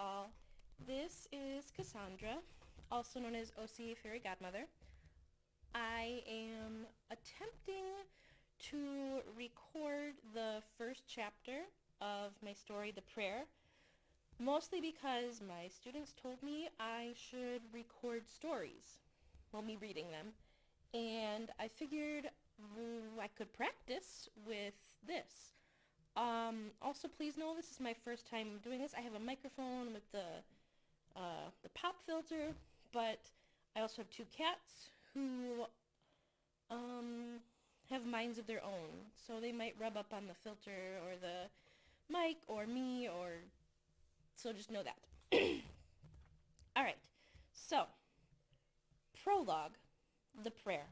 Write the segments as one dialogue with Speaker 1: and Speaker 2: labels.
Speaker 1: all. This is Cassandra, also known as OC Fairy Godmother. I am attempting to record the first chapter of my story, The Prayer, mostly because my students told me I should record stories, me reading them, and I figured I could practice with this. Also, please know this is my first time doing this. I have a microphone with the pop filter, but I also have two cats who have minds of their own, so they might rub up on the filter or the mic or me, or so just know that. All right, so Prologue, The Prayer.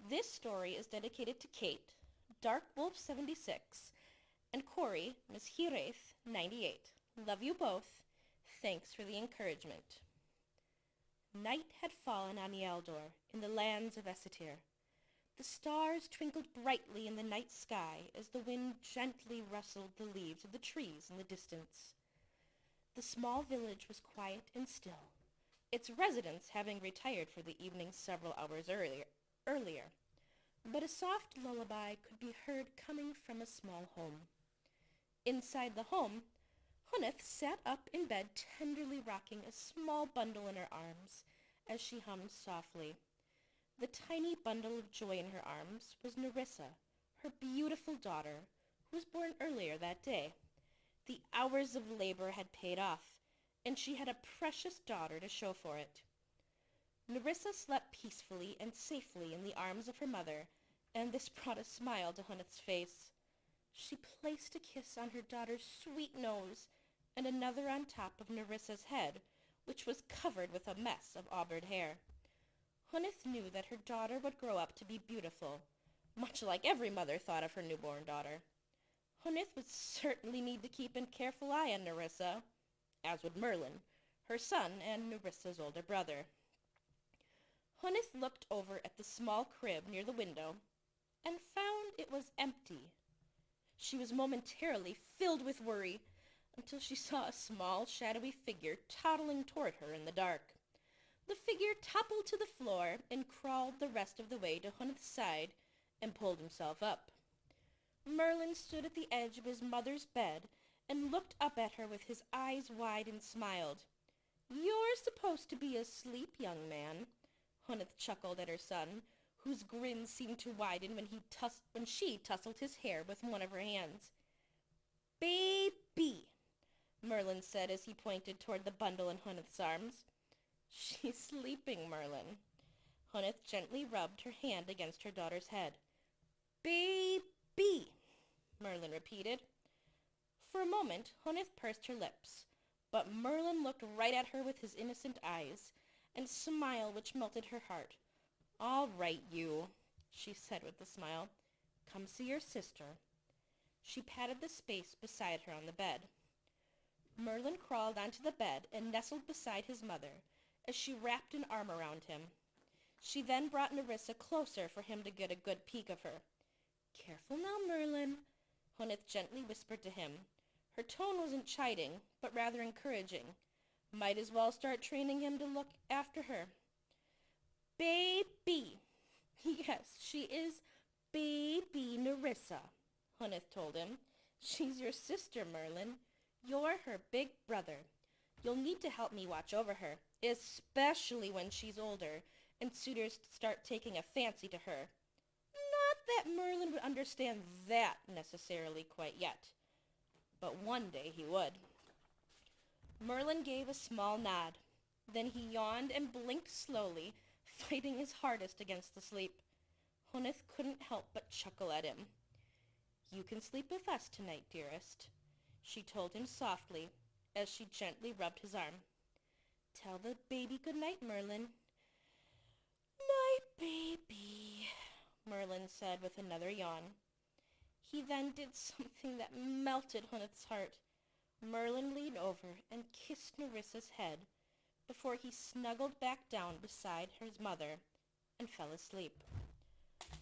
Speaker 1: This story is dedicated to Kate, Dark Wolf 76, and Corey, Miss Hiraeth, 98. Love you both. Thanks for the encouragement. Night had fallen on Ealdor, in the lands of Essetir. The stars twinkled brightly in the night sky as the wind gently rustled the leaves of the trees in the distance. The small village was quiet and still, its residents having retired for the evening several hours earlier. But a soft lullaby could be heard coming from a small home. Inside the home, Huneth sat up in bed tenderly rocking a small bundle in her arms as she hummed softly. The tiny bundle of joy in her arms was Nerissa, her beautiful daughter, who was born earlier that day. The hours of labor had paid off, and she had a precious daughter to show for it. Nerissa slept peacefully and safely in the arms of her mother, and this brought a smile to Huneth's face. She placed a kiss on her daughter's sweet nose, and another on top of Nerissa's head, which was covered with a mess of auburn hair. Huneth knew that her daughter would grow up to be beautiful, much like every mother thought of her newborn daughter. Huneth would certainly need to keep a careful eye on Nerissa, as would Merlin, her son and Nerissa's older brother. Huneth looked over at the small crib near the window and found it was empty. She was momentarily filled with worry until she saw a small, shadowy figure toddling toward her in the dark. The figure toppled to the floor and crawled the rest of the way to Huneth's side and pulled himself up. Merlin stood at the edge of his mother's bed and looked up at her with his eyes wide and smiled. "You're supposed to be asleep, young man," Huneth chuckled at her son, whose grin seemed to widen when she tousled his hair with one of her hands. "Baby," Merlin said as he pointed toward the bundle in Huneth's arms. "She's sleeping, Merlin." Huneth gently rubbed her hand against her daughter's head. "Baby," Merlin repeated. For a moment, Huneth pursed her lips, but Merlin looked right at her with his innocent eyes, and a smile which melted her heart. "All right, you," she said with a smile. "Come see your sister." She patted the space beside her on the bed. Merlin crawled onto the bed and nestled beside his mother as she wrapped an arm around him. She then brought Nerissa closer for him to get a good peek of her. "Careful now, Merlin," Huneth gently whispered to him. Her tone wasn't chiding, but rather encouraging. Might as well start training him to look after her. "Baby." "Yes, she is baby Nerissa," Huneth told him. "She's your sister, Merlin. You're her big brother. You'll need to help me watch over her, especially when she's older and suitors start taking a fancy to her. Not that Merlin would understand that necessarily quite yet, but one day he would." Merlin gave a small nod. Then he yawned and blinked slowly, fighting his hardest against the sleep. Huneth couldn't help but chuckle at him. "You can sleep with us tonight, dearest," she told him softly as she gently rubbed his arm. "Tell the baby good night, Merlin." "Night, baby," Merlin said with another yawn. He then did something that melted Huneth's heart. Merlin leaned over and kissed Nerissa's head before he snuggled back down beside his mother and fell asleep.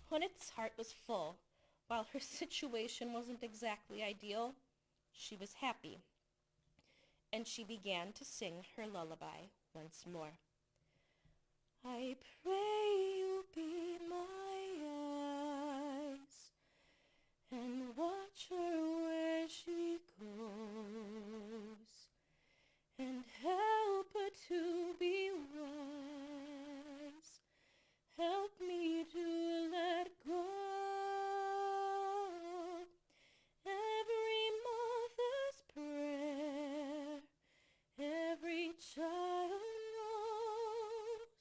Speaker 1: Huneth's heart was full. While her situation wasn't exactly ideal, she was happy. and she began to sing her lullaby once more. I pray you be my eyes, and watch her where she goes, and help her to be wise. Help me to let go. Every mother's prayer, every child knows.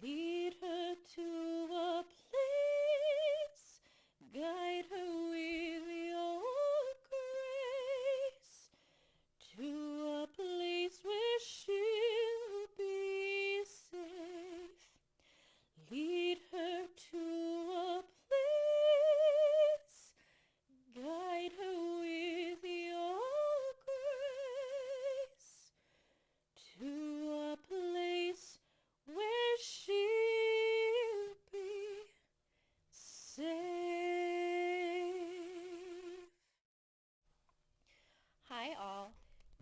Speaker 1: Lead her to a place, guide her with your grace, to a place where she'll be safe. Lead her to a place, guide her with your grace, to a place where she'll be safe. Hi all,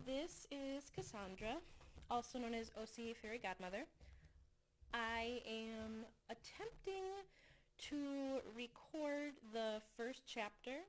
Speaker 1: this is Cassandra, also known as OC Fairy Godmother. I am attempting to record the first chapter